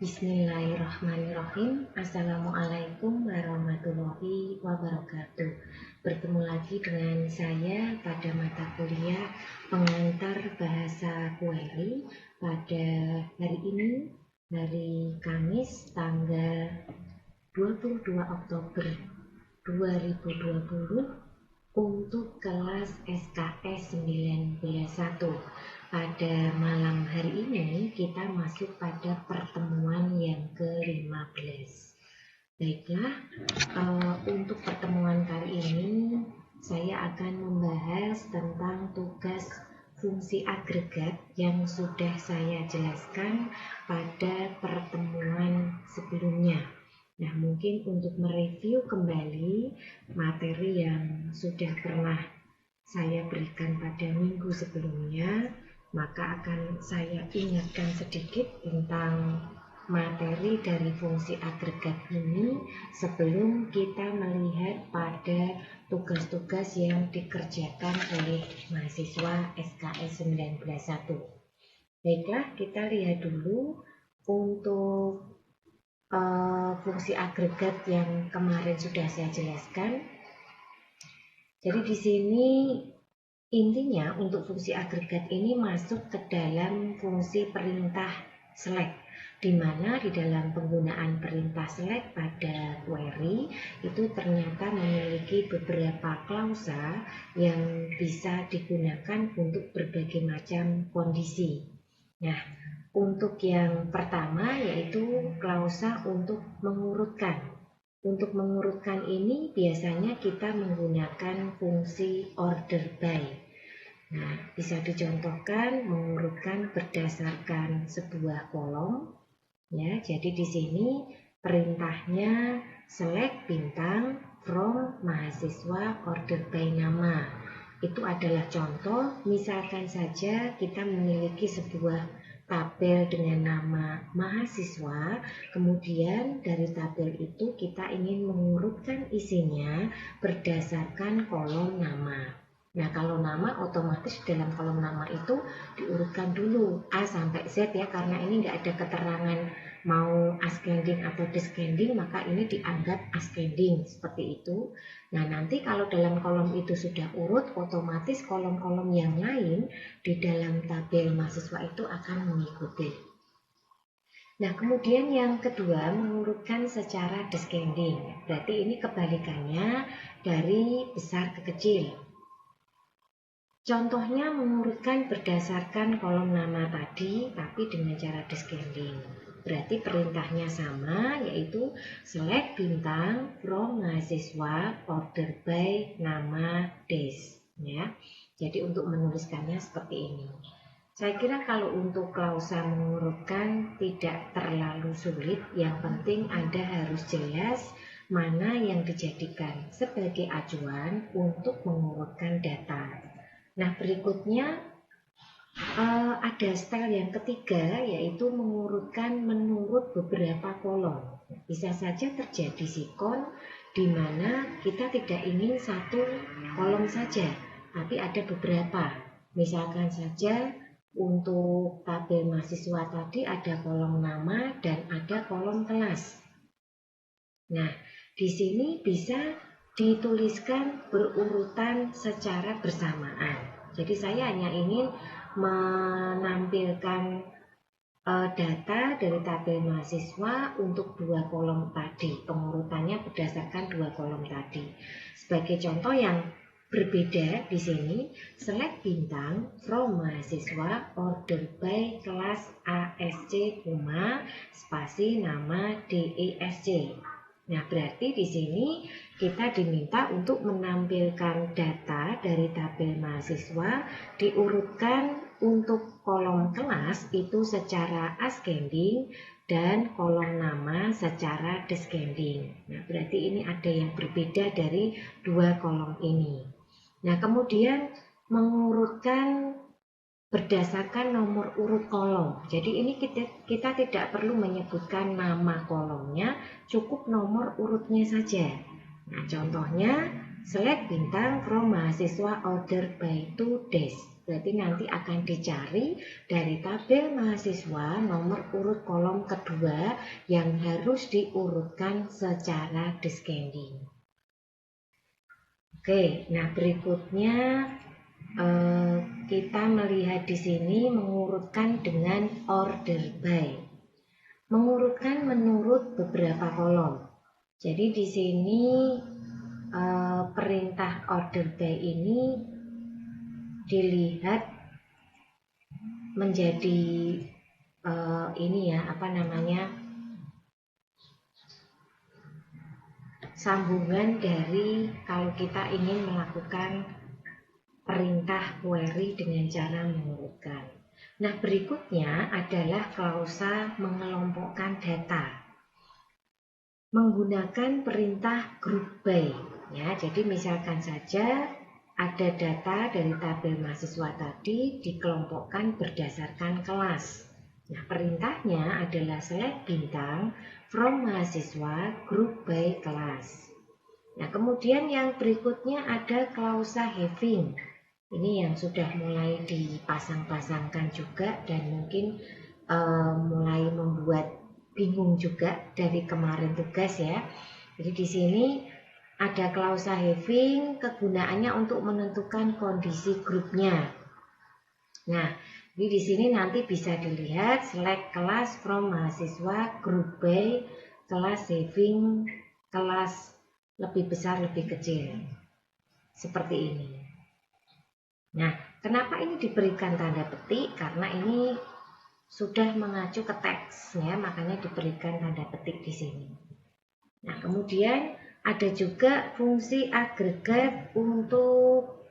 Bismillahirrahmanirrahim. Assalamualaikum warahmatullahi wabarakatuh. Bertemu lagi dengan saya pada mata kuliah pengantar bahasa Kuwairi pada hari ini, hari Kamis tanggal 22 Oktober 2020 untuk kelas SKS 191. Pada malam hari ini kita masuk pada pertemuan yang ke-15. Baiklah, untuk pertemuan kali ini saya akan membahas tentang tugas fungsi agregat yang sudah saya jelaskan pada pertemuan sebelumnya. Nah, mungkin untuk mereview kembali materi yang sudah pernah saya berikan pada minggu sebelumnya, maka akan saya ingatkan sedikit tentang materi dari fungsi agregat ini sebelum kita melihat pada tugas-tugas yang dikerjakan oleh mahasiswa SKS 191. Baiklah, kita lihat dulu untuk fungsi agregat yang kemarin sudah saya jelaskan. Jadi di sini intinya untuk fungsi agregat ini masuk ke dalam fungsi perintah select, di mana di dalam penggunaan perintah select pada query itu ternyata memiliki beberapa klausa yang bisa digunakan untuk berbagai macam kondisi. Nah, untuk yang pertama yaitu klausa untuk mengurutkan. Untuk mengurutkan ini biasanya kita menggunakan fungsi order by. Nah, bisa dicontohkan mengurutkan berdasarkan sebuah kolom. Ya, jadi di sini perintahnya select bintang from mahasiswa order by nama. Itu adalah contoh, misalkan saja kita memiliki sebuah tabel dengan nama mahasiswa, kemudian dari tabel itu kita ingin mengurutkan isinya berdasarkan kolom nama. Nah, kalau nama otomatis dalam kolom nama itu diurutkan dulu A sampai Z ya, karena ini nggak ada keterangan mau ascending atau descending, maka ini dianggap ascending seperti itu. Nah, nanti kalau dalam kolom itu sudah urut, otomatis kolom-kolom yang lain di dalam tabel mahasiswa itu akan mengikuti. Nah, kemudian yang kedua mengurutkan secara descending. Berarti ini kebalikannya dari besar ke kecil. Contohnya mengurutkan berdasarkan kolom nama tadi, tapi dengan cara descending. Berarti perintahnya sama, yaitu select bintang from mahasiswa order by nama des. Ya. Jadi untuk menuliskannya seperti ini. Saya kira kalau untuk klausa mengurutkan tidak terlalu sulit, yang penting Anda harus jelas mana yang dijadikan sebagai acuan untuk mengurutkan data. Nah, berikutnya ada style yang ketiga, yaitu mengurutkan menurut beberapa kolom. Bisa saja terjadi sikon di mana kita tidak ingin satu kolom saja, tapi ada beberapa. Misalkan saja untuk tabel mahasiswa tadi ada kolom nama dan ada kolom kelas. Nah, di sini bisa dituliskan berurutan secara bersamaan. Jadi saya hanya ingin menampilkan data dari tabel mahasiswa untuk dua kolom tadi. Pengurutannya berdasarkan dua kolom tadi. Sebagai contoh yang berbeda di sini, select bintang from mahasiswa order by kelas ASC, spasi nama DESC. Nah, berarti di sini kita diminta untuk menampilkan data dari tabel mahasiswa diurutkan untuk kolom kelas itu secara ascending dan kolom nama secara descending. Nah, berarti ini ada yang berbeda dari dua kolom ini. Nah, kemudian mengurutkan berdasarkan nomor urut kolom. Jadi ini kita tidak perlu menyebutkan nama kolomnya, cukup nomor urutnya saja. Nah, contohnya select bintang from mahasiswa order by to des. Berarti nanti akan dicari dari tabel mahasiswa nomor urut kolom kedua yang harus diurutkan secara descending. Oke, nah berikutnya kita melihat di sini mengurutkan dengan order by. Mengurutkan menurut beberapa kolom. Jadi di sini perintah order by ini dilihat menjadi sambungan dari kalau kita ingin melakukan perintah query dengan cara mengurutkan. Nah, berikutnya adalah klausa mengelompokkan data menggunakan perintah group by. Ya, jadi misalkan saja ada data dari tabel mahasiswa tadi dikelompokkan berdasarkan kelas. Nah, perintahnya adalah select bintang from mahasiswa group by kelas. Nah, kemudian yang berikutnya ada klausa having. Ini yang sudah mulai dipasang-pasangkan juga dan mungkin mulai membuat bingung juga dari kemarin tugas ya. Jadi di sini ada klausa having, kegunaannya untuk menentukan kondisi grupnya. Nah, jadi di sini nanti bisa dilihat select kelas from mahasiswa group by kelas having kelas lebih besar lebih kecil. Seperti ini. Nah, kenapa ini diberikan tanda petik? Karena ini sudah mengacu ke teks ya, makanya diberikan tanda petik di sini. Nah, kemudian ada juga fungsi agregat untuk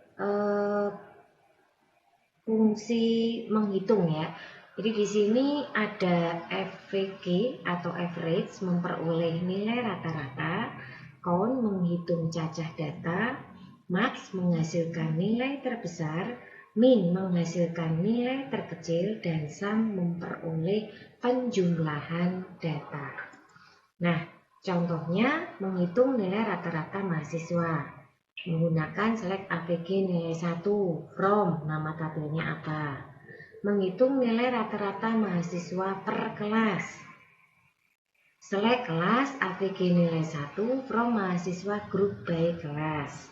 fungsi menghitung ya. Jadi di sini ada FVG atau average memperoleh nilai rata-rata, count menghitung cacah data, max menghasilkan nilai terbesar, min menghasilkan nilai terkecil, dan sum memperoleh penjumlahan data. Nah, contohnya menghitung nilai rata-rata mahasiswa. Menggunakan select AVG nilai 1 from nama tabelnya apa. Menghitung nilai rata-rata mahasiswa per kelas. Select kelas AVG nilai 1 from mahasiswa group by kelas.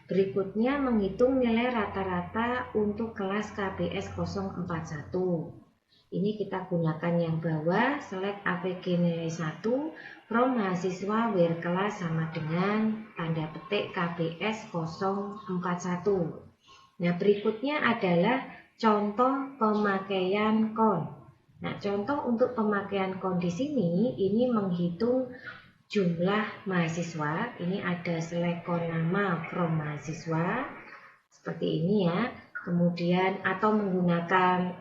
Berikutnya menghitung nilai rata-rata untuk kelas KBS 041. Ini kita gunakan yang bawah, select AVG nilai 1 from mahasiswa where kelas sama dengan tanda petik KBS 041. Nah, berikutnya adalah contoh pemakaian count. Nah, contoh untuk pemakaian count di sini ini menghitung jumlah mahasiswa. Ini ada select count nama from mahasiswa seperti ini ya. Kemudian atau menggunakan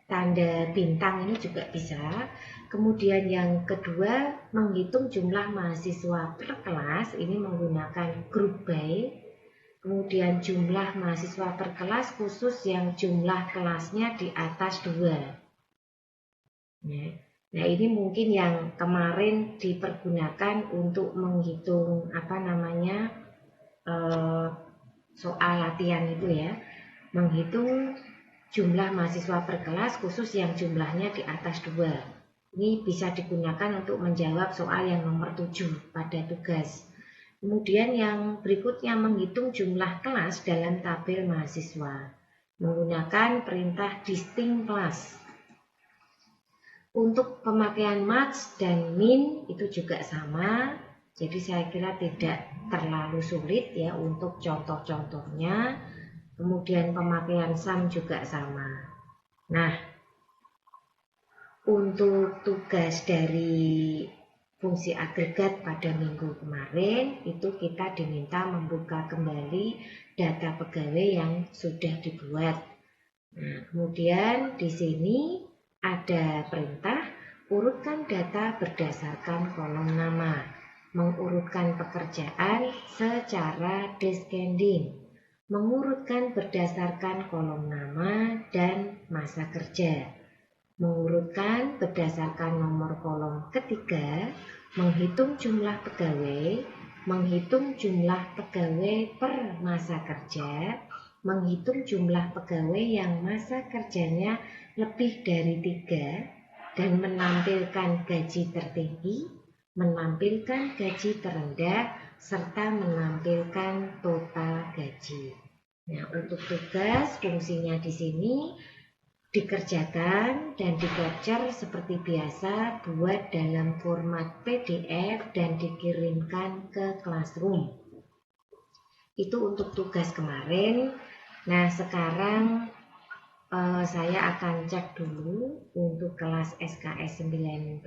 tanda bintang ini juga bisa. Kemudian yang kedua menghitung jumlah mahasiswa per kelas, ini menggunakan group by. Kemudian jumlah mahasiswa per kelas khusus yang jumlah kelasnya di atas 2. Nah, ini mungkin yang kemarin dipergunakan untuk menghitung soal latihan itu ya. Menghitung jumlah mahasiswa per kelas khusus yang jumlahnya di atas 2. Ini bisa digunakan untuk menjawab soal yang nomor 7 pada tugas. Kemudian yang berikutnya menghitung jumlah kelas dalam tabel mahasiswa. Menggunakan perintah distinct class. Untuk pemakaian max dan min itu juga sama. Jadi saya kira tidak terlalu sulit ya untuk contoh-contohnya. Kemudian pemakaian sum juga sama. Nah, untuk tugas dari fungsi agregat pada minggu kemarin itu kita diminta membuka kembali data pegawai yang sudah dibuat. Nah, kemudian di sini ada perintah urutkan data berdasarkan kolom nama, mengurutkan pekerjaan secara descending, mengurutkan berdasarkan kolom nama dan masa kerja, mengurutkan berdasarkan nomor kolom ketiga, menghitung jumlah pegawai, menghitung jumlah pegawai per masa kerja, menghitung jumlah pegawai yang masa kerjanya lebih dari 3 dan menampilkan gaji tertinggi, menampilkan gaji terendah, serta menampilkan total gaji. Nah, untuk tugas fungsinya di sini dikerjakan dan di-capture seperti biasa, buat dalam format PDF dan dikirimkan ke Classroom. Itu untuk tugas kemarin. Nah, sekarang saya akan cek dulu untuk kelas SKS 19.1.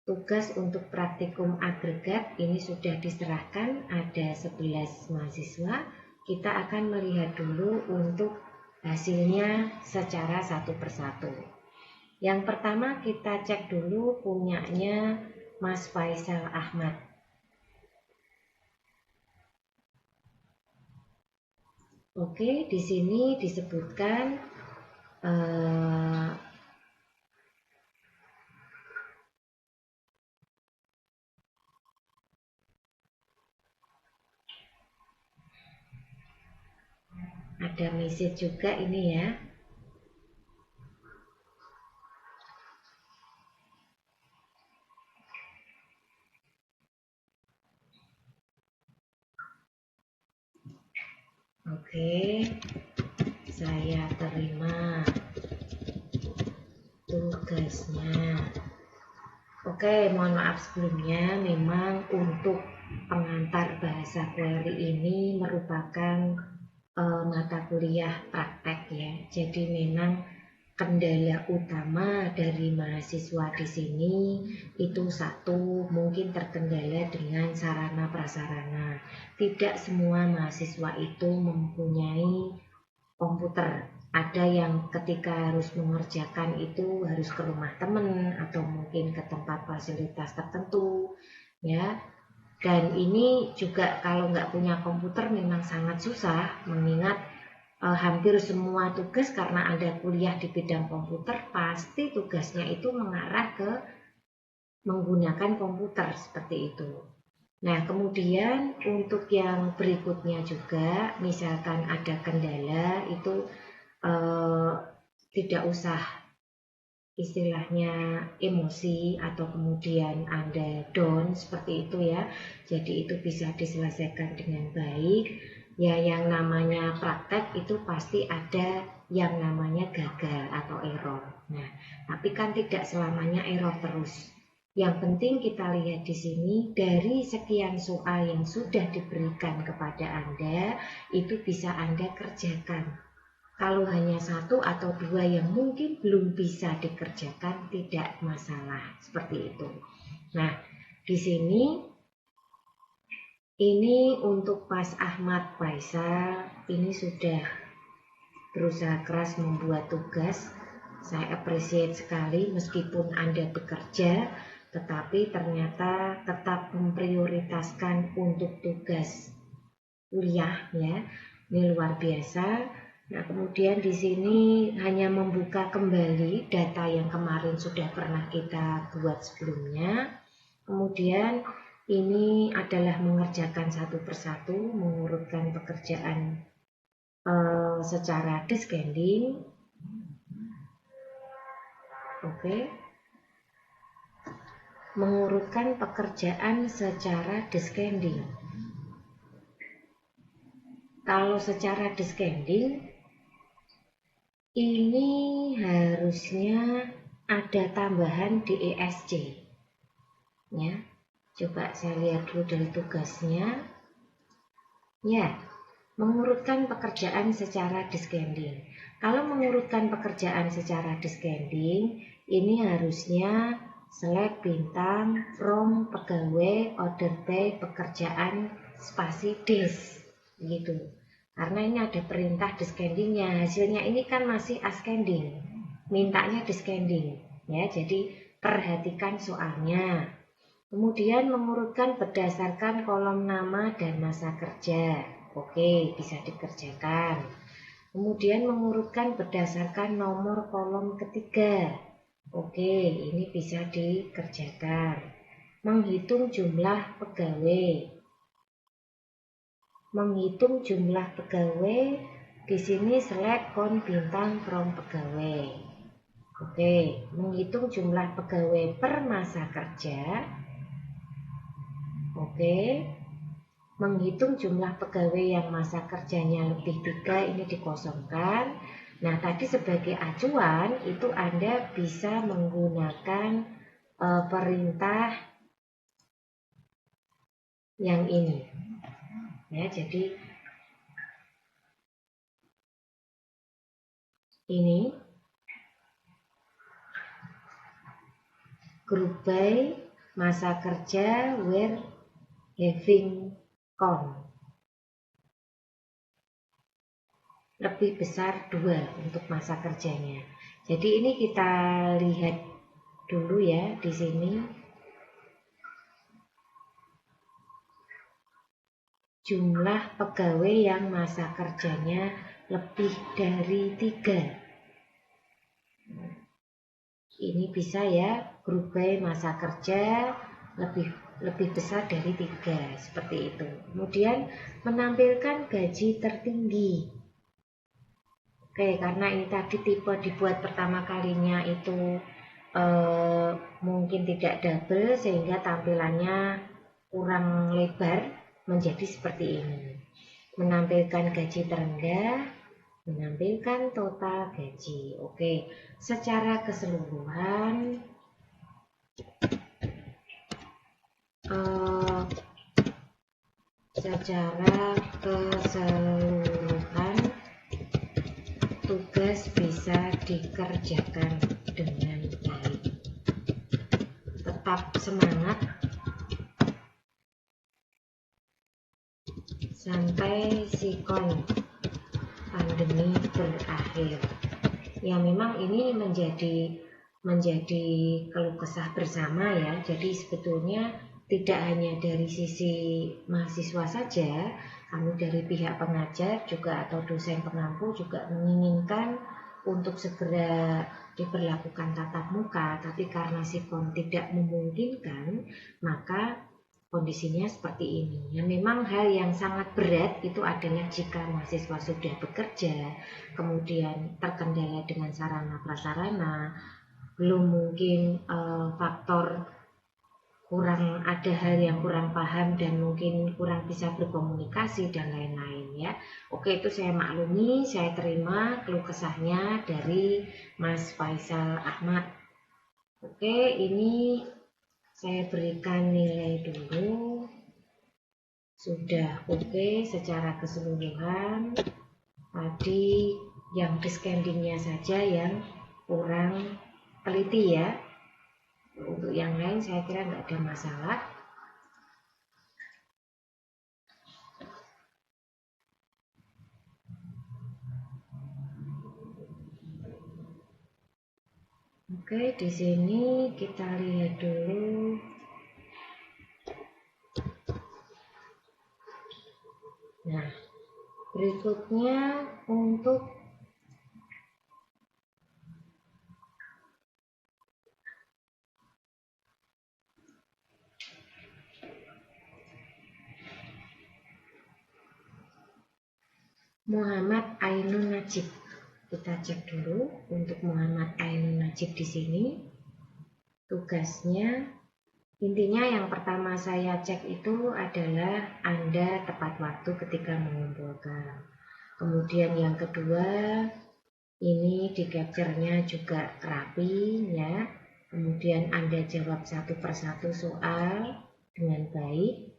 Tugas untuk praktikum agregat ini sudah diserahkan, ada 11 mahasiswa. Kita akan melihat dulu untuk hasilnya secara satu persatu. Yang pertama kita cek dulu punyanya Mas Faisal Ahmad. Oke, di sini disebutkan ada message juga ini ya. Oke, saya terima tugasnya. Oke, mohon maaf sebelumnya, memang untuk pengantar bahasa query ini merupakan mata kuliah praktek ya. Jadi memang kendala utama dari mahasiswa di sini itu satu, mungkin terkendala dengan sarana prasarana. Tidak semua mahasiswa itu mempunyai komputer. Ada yang ketika harus mengerjakan itu harus ke rumah teman atau mungkin ke tempat fasilitas tertentu ya. Dan ini juga kalau nggak punya komputer memang sangat susah, mengingat hampir semua tugas karena ada kuliah di bidang komputer pasti tugasnya itu mengarah ke menggunakan komputer seperti itu. Nah, kemudian untuk yang berikutnya juga, misalkan ada kendala itu tidak usah istilahnya emosi atau kemudian Anda down seperti itu ya. Jadi itu bisa diselesaikan dengan baik. Ya, yang namanya praktek itu pasti ada yang namanya gagal atau error. Nah, tapi kan tidak selamanya error terus. Yang penting kita lihat di sini dari sekian soal yang sudah diberikan kepada Anda, itu bisa Anda kerjakan. Kalau hanya satu atau dua yang mungkin belum bisa dikerjakan, tidak masalah seperti itu. Nah, di sini ini untuk Mas Ahmad Faisal, ini sudah berusaha keras membuat tugas. Saya appreciate sekali meskipun Anda bekerja, tetapi ternyata tetap memprioritaskan untuk tugas kuliah ya. Ini luar biasa. Nah, kemudian di sini hanya membuka kembali data yang kemarin sudah pernah kita buat sebelumnya. Kemudian ini adalah mengerjakan satu persatu, mengurutkan pekerjaan secara descending. Oke. Mengurutkan pekerjaan secara descending. Kalau secara descending ini harusnya ada tambahan di ESC ya. Coba saya lihat dulu dari tugasnya ya, mengurutkan pekerjaan secara descending. Kalau mengurutkan pekerjaan secara descending ini harusnya select bintang from pegawai order by pekerjaan spasi des gitu. Karena ini ada perintah descendingnya, hasilnya ini kan masih ascending, mintanya descending ya. Jadi perhatikan soalnya. Kemudian mengurutkan berdasarkan kolom nama dan masa kerja. Oke, bisa dikerjakan. Kemudian mengurutkan berdasarkan nomor kolom ketiga. Oke, ini bisa dikerjakan. Menghitung jumlah pegawai. menghitung jumlah pegawai, di sini select kon bintang from pegawai. Oke, menghitung jumlah pegawai per masa kerja. Oke, menghitung jumlah pegawai yang masa kerjanya lebih 3, ini dikosongkan. Nah, tadi sebagai acuan itu Anda bisa menggunakan perintah yang ini. Ya, jadi ini group by masa kerja where having con lebih besar 2 untuk masa kerjanya. Jadi ini kita lihat dulu ya di sini. Jumlah pegawai yang masa kerjanya lebih dari 3. Ini bisa ya, group by masa kerja lebih besar dari 3, seperti itu. Kemudian menampilkan gaji tertinggi. Oke, karena ini tadi tipe dibuat pertama kalinya itu mungkin tidak double sehingga tampilannya kurang lebar, menjadi seperti ini. Menampilkan gaji terendah, menampilkan total gaji. Oke, secara keseluruhan tugas bisa dikerjakan dengan baik. Tetap semangat sampai sikon pandemi berakhir. Ya, memang ini menjadi keluh kesah bersama ya. Jadi sebetulnya tidak hanya dari sisi mahasiswa saja, kami dari pihak pengajar juga atau dosen pengampu juga menginginkan untuk segera diberlakukan tatap muka, tapi karena sikon tidak memungkinkan, maka kondisinya seperti ini. Ya, memang hal yang sangat berat itu adalah jika mahasiswa sudah bekerja, kemudian terkendala dengan sarana prasarana, belum mungkin faktor ada hal yang kurang paham dan mungkin kurang bisa berkomunikasi dan lain-lain ya. Oke, itu saya maklumi, saya terima keluh kesahnya dari Mas Faisal Ahmad. Oke, ini saya berikan nilai dulu. Sudah oke secara keseluruhan. Tadi yang descendingnya saja yang kurang teliti ya. Untuk yang lain saya kira nggak ada masalah. Oke, di sini kita lihat dulu. Nah, berikutnya untuk Muhammad Ainun Najib. Kita cek dulu untuk Muhammad Ainun Najib di sini. Tugasnya, intinya yang pertama saya cek itu adalah Anda tepat waktu ketika mengumpulkan. Kemudian yang kedua, ini di capture-nya juga rapi ya. Kemudian Anda jawab satu persatu soal dengan baik.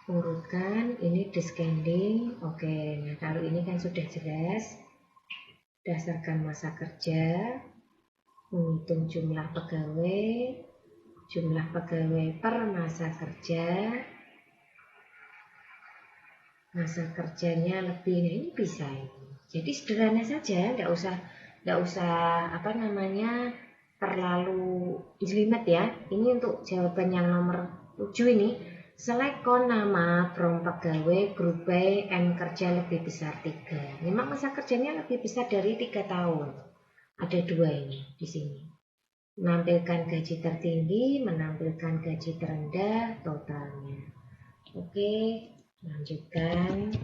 Urutkan, ini descending. Oke, nah kalau ini kan sudah jelas. Berdasarkan masa kerja, menghitung jumlah pegawai per masa kerja. Masa kerjanya lebih, nah ini bisa ini. Jadi sederhana saja, nggak usah terlalu jelimet ya. Ini untuk jawaban yang nomor 7 ini. Select kon nama from pegawai grup by M kerja lebih besar 3. Memang masa kerjanya lebih besar dari 3 tahun. Ada 2 ini di sini. menampilkan gaji tertinggi, menampilkan gaji terendah, totalnya. Oke, lanjutkan.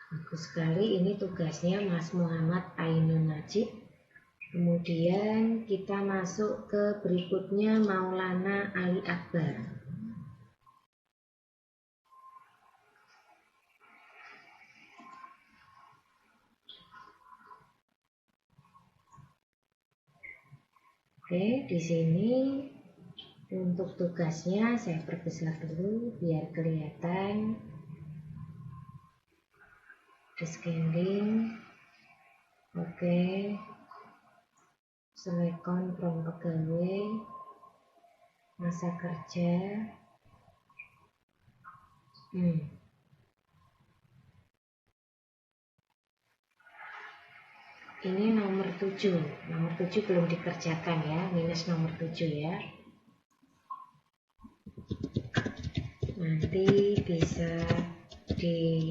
Bagus sekali, ini tugasnya Mas Muhammad Ainun Najib. Kemudian kita masuk ke berikutnya, Maulana Ali Akbar. Oke, di sini untuk tugasnya saya perbesar dulu biar kelihatan. Descending. Oke. Selekon from pegawai, masa kerja. Ini nomor 7. Nomor 7 belum dikerjakan ya, minus nomor 7 ya. Nanti bisa dilihat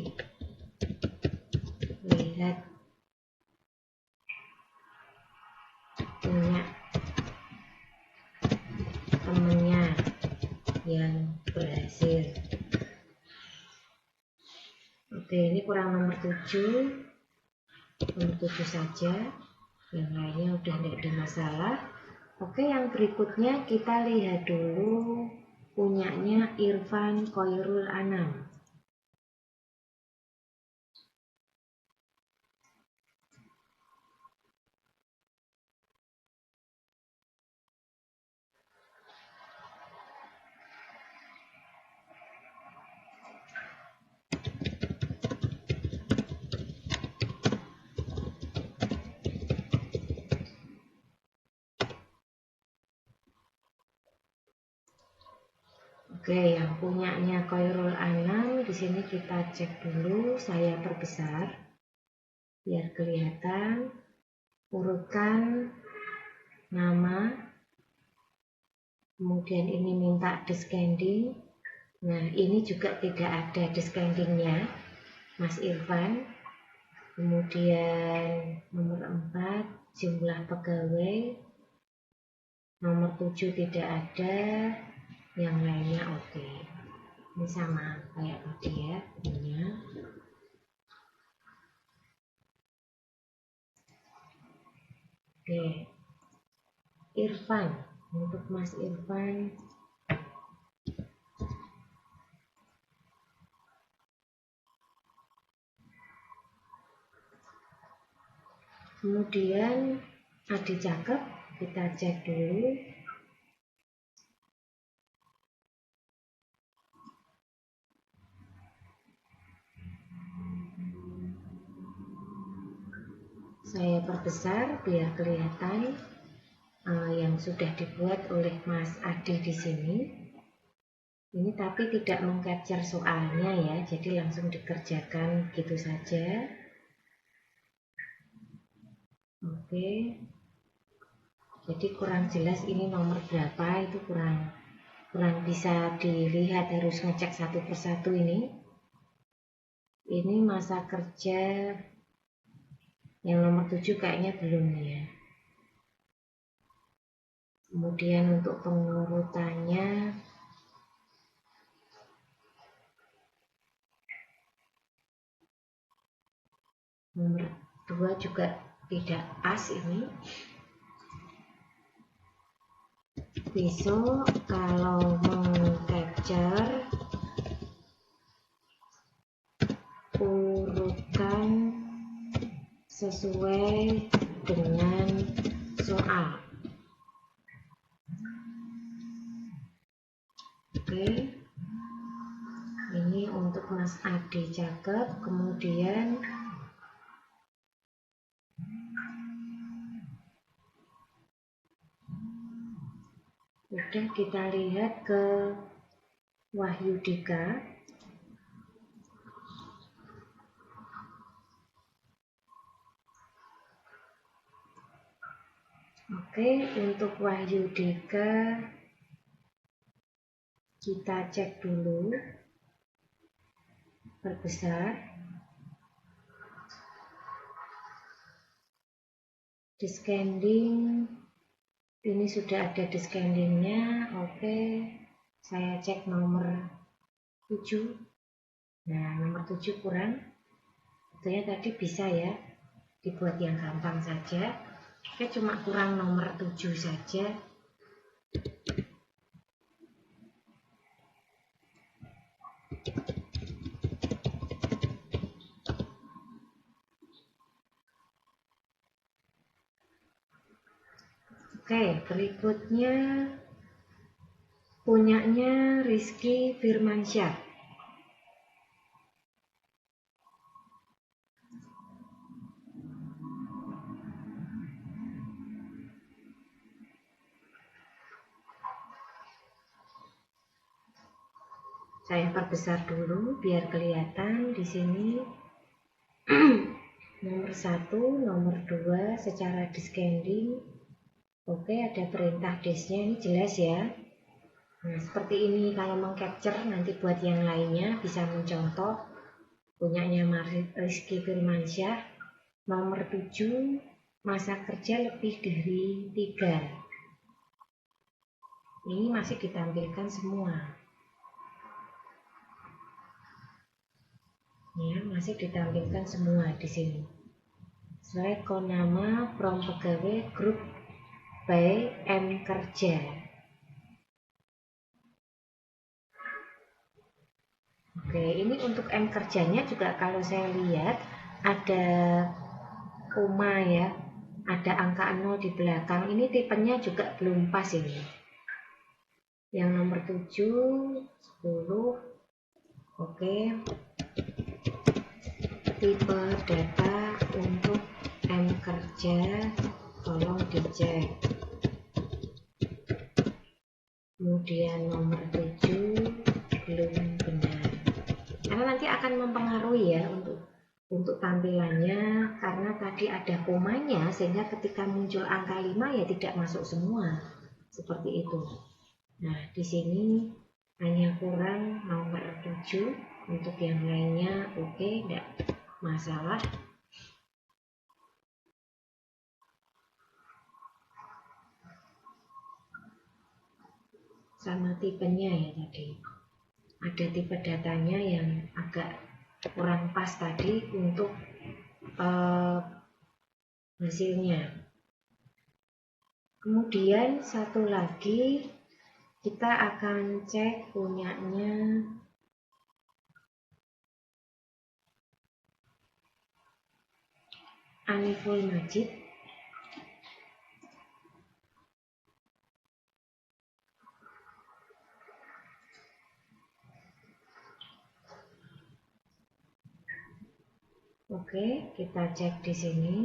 punya temennya yang berhasil. Oke, ini kurang nomor 7. Nomor 7 saja, yang lainnya udah tidak ada masalah. Oke, yang berikutnya kita lihat dulu punyanya Irfan Khairul Anam. Oke, yang punyanya Khairul Anam di sini kita cek dulu, saya perbesar biar kelihatan. Urutkan nama, kemudian ini minta descending. Nah, ini juga tidak ada descendingnya, Mas Irfan. Kemudian nomor 4 jumlah pegawai, nomor 7 tidak ada, yang lainnya oke. Ini sama kayak tadi ya, punya. Oke, Irfan, untuk Mas Irfan. Kemudian Adi cakep, kita cek dulu. Saya perbesar biar kelihatan yang sudah dibuat oleh Mas Adi di sini. Ini tapi tidak mengcapture soalnya ya, jadi langsung dikerjakan gitu saja. Oke. Jadi kurang jelas ini nomor berapa, itu kurang bisa dilihat, harus ngecek satu persatu ini. Ini masa kerja yang nomor 7 kayaknya belum ya. Kemudian untuk pengurutannya nomor 2 juga tidak pas ini. Besok kalau mengcapture urutkan sesuai dengan soal. Oke, ini untuk Mas Adi cakep. Kemudian udah, kita lihat ke Wahyu Dika. Oke, untuk Wahyu Dika kita cek dulu, perbesar. Descending, ini sudah ada descendingnya. Oke, saya cek nomor 7. Nah, nomor 7 kurang. Sebetulnya tadi bisa ya dibuat yang gampang saja. Oke, cuma kurang nomor 7 saja. Oke, berikutnya punyanya Rizky Firmansyah. Saya perbesar dulu biar kelihatan di sini. Nomor 1, nomor 2 secara descending. Oke, ada perintah desnya, ini jelas ya. Nah, seperti ini kalau mengcapture nanti buat yang lainnya bisa mencontoh. Punyanya Rizky Firmansyah. Nomor 7, masa kerja lebih dari 3. Ini masih ditampilkan semua. Ya, masih ditampilkan semua di sini. Select nama from pegawai grup by M kerja. Oke, ini untuk M kerjanya juga kalau saya lihat ada koma ya, ada angka 0 di belakang. Ini tipenya juga belum pas ini. Yang nomor 7, 10. Oke. Tipe data untuk M kerja tolong dicek. Kemudian nomor 7 belum benar. Karena nanti akan mempengaruhi ya untuk tampilannya, karena tadi ada komanya sehingga ketika muncul angka 5 ya tidak masuk semua. Seperti itu. Nah, di sini hanya kurang nomor 7, untuk yang lainnya oke, tidak masalah. Sama tipenya ya tadi. Ada tipe datanya yang agak kurang pas tadi untuk hasilnya. Kemudian satu lagi kita akan cek punyanya Aniful Majid. Oke, kita cek di sini.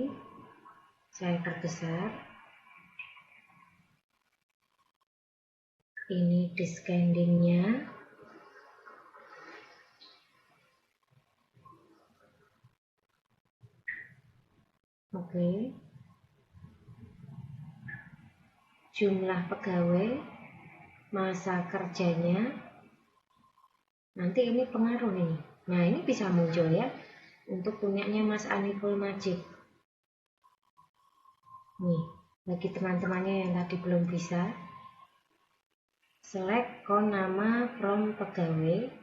Saya perbesar. Ini descendingnya. Oke. Jumlah pegawai, masa kerjanya. Nanti ini pengaruh ini. Nah, ini bisa muncul ya untuk punyanya Mas Aniful Majid. Nih, bagi teman-temannya yang tadi belum bisa, select nama from pegawai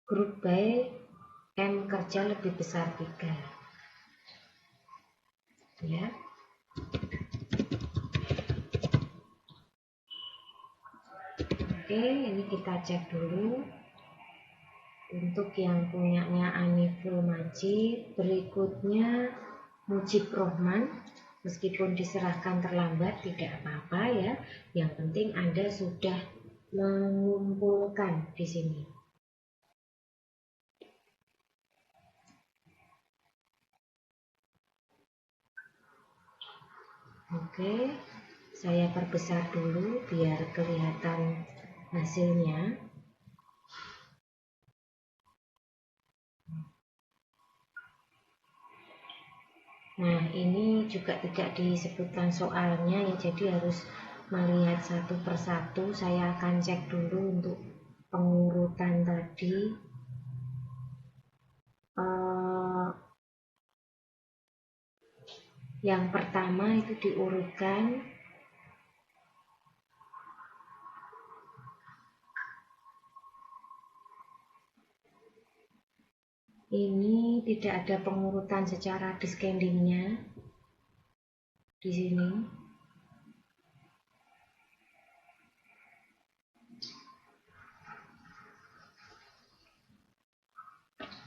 grup by M kerja lebih besar 3. Ya. Oke, ini kita cek dulu. Untuk yang punyanya Aniful Majid, berikutnya Mujib Rohman. Meskipun diserahkan terlambat tidak apa-apa ya. Yang penting Anda sudah mengumpulkan di sini. Oke, saya perbesar dulu biar kelihatan hasilnya. Nah, ini juga tidak disebutkan soalnya ya, jadi harus melihat satu persatu. Saya akan cek dulu untuk pengurutan tadi. Yang pertama itu diurutkan. Ini tidak ada pengurutan secara descendingnya di sini.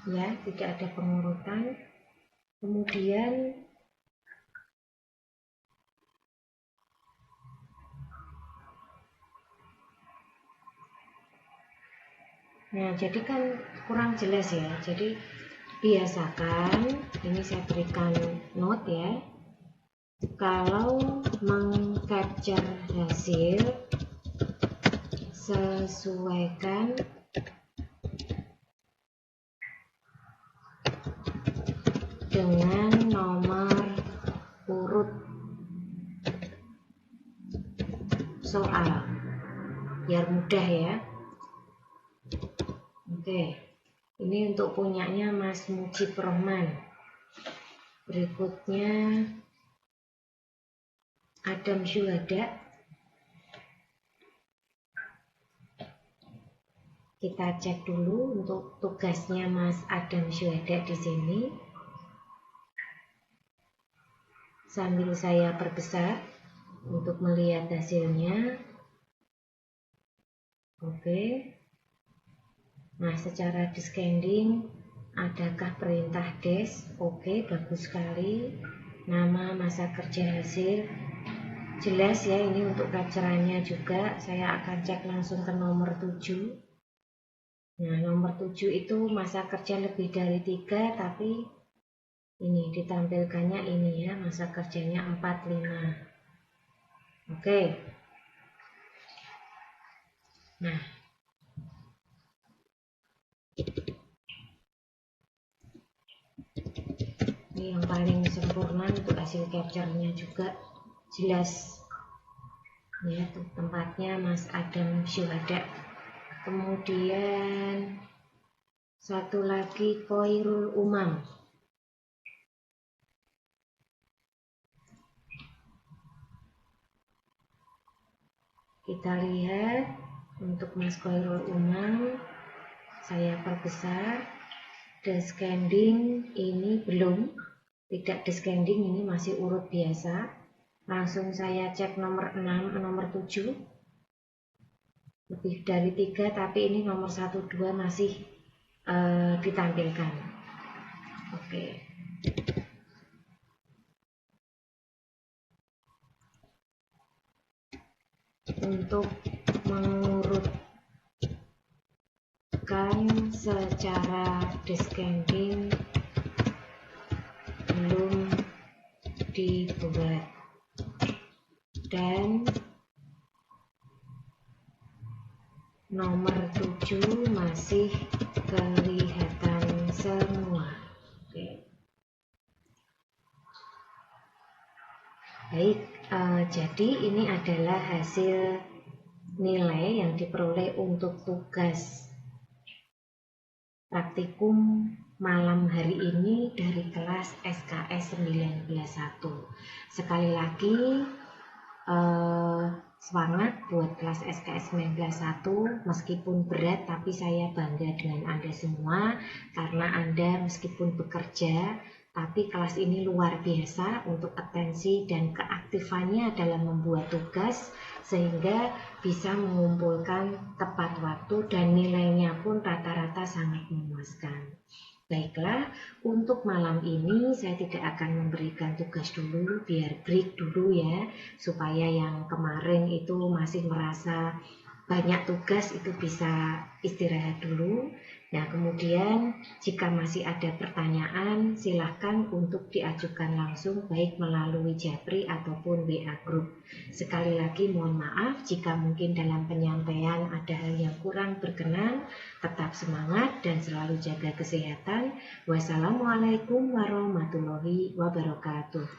Ya, tidak ada pengurutan. Kemudian nah, jadi kan kurang jelas ya. Jadi biasakan, ini saya berikan note ya. Kalau mengcapture hasil, sesuaikan dengan nomor urut soal, biar mudah ya. Oke, ini untuk punyanya Mas Mujib Rohman. Berikutnya Adam Syuhada. Kita cek dulu untuk tugasnya Mas Adam Syuhada di sini. Sambil saya perbesar untuk melihat hasilnya. Oke. Nah, secara descending, adakah perintah des? Oke, bagus sekali. Nama, masa kerja, hasil. Jelas ya, ini untuk capturannya juga. Saya akan cek langsung ke nomor 7. Nah, nomor 7 itu masa kerja lebih dari 3, tapi ini ditampilkannya ini ya, masa kerjanya 45. Oke. Nah, ini yang paling sempurna untuk hasil capture-nya juga jelas ya, tuh tempatnya Mas Adam Syuhada. Kemudian satu lagi Koirul Umam. Kita lihat untuk Mas Koirul Umam, saya perbesar. Descending ini belum, tidak descending, ini masih urut biasa. Langsung saya cek nomor 6, nomor 7. Lebih dari 3, tapi ini nomor 1, 2 masih ditampilkan. Oke. Untuk mengurutkan secara descending belum dibuat, dan nomor 7 masih kelihatan semua. Oke. Baik, jadi ini adalah hasil nilai yang diperoleh untuk tugas praktikum malam hari ini dari kelas SKS 191. Sekali lagi semangat buat kelas SKS 191, meskipun berat tapi saya bangga dengan Anda semua, karena Anda meskipun bekerja tapi kelas ini luar biasa untuk atensi dan keaktifannya dalam membuat tugas, sehingga bisa mengumpulkan tepat waktu dan nilainya pun rata-rata sangat memuaskan. Baiklah, untuk malam ini saya tidak akan memberikan tugas dulu, biar break dulu ya, supaya yang kemarin itu masih merasa banyak tugas itu bisa istirahat dulu. Nah, kemudian jika masih ada pertanyaan, silahkan untuk diajukan langsung baik melalui Japri ataupun WA Group. Sekali lagi mohon maaf jika mungkin dalam penyampaian ada hal yang kurang berkenan. Tetap semangat dan selalu jaga kesehatan. Wassalamualaikum warahmatullahi wabarakatuh.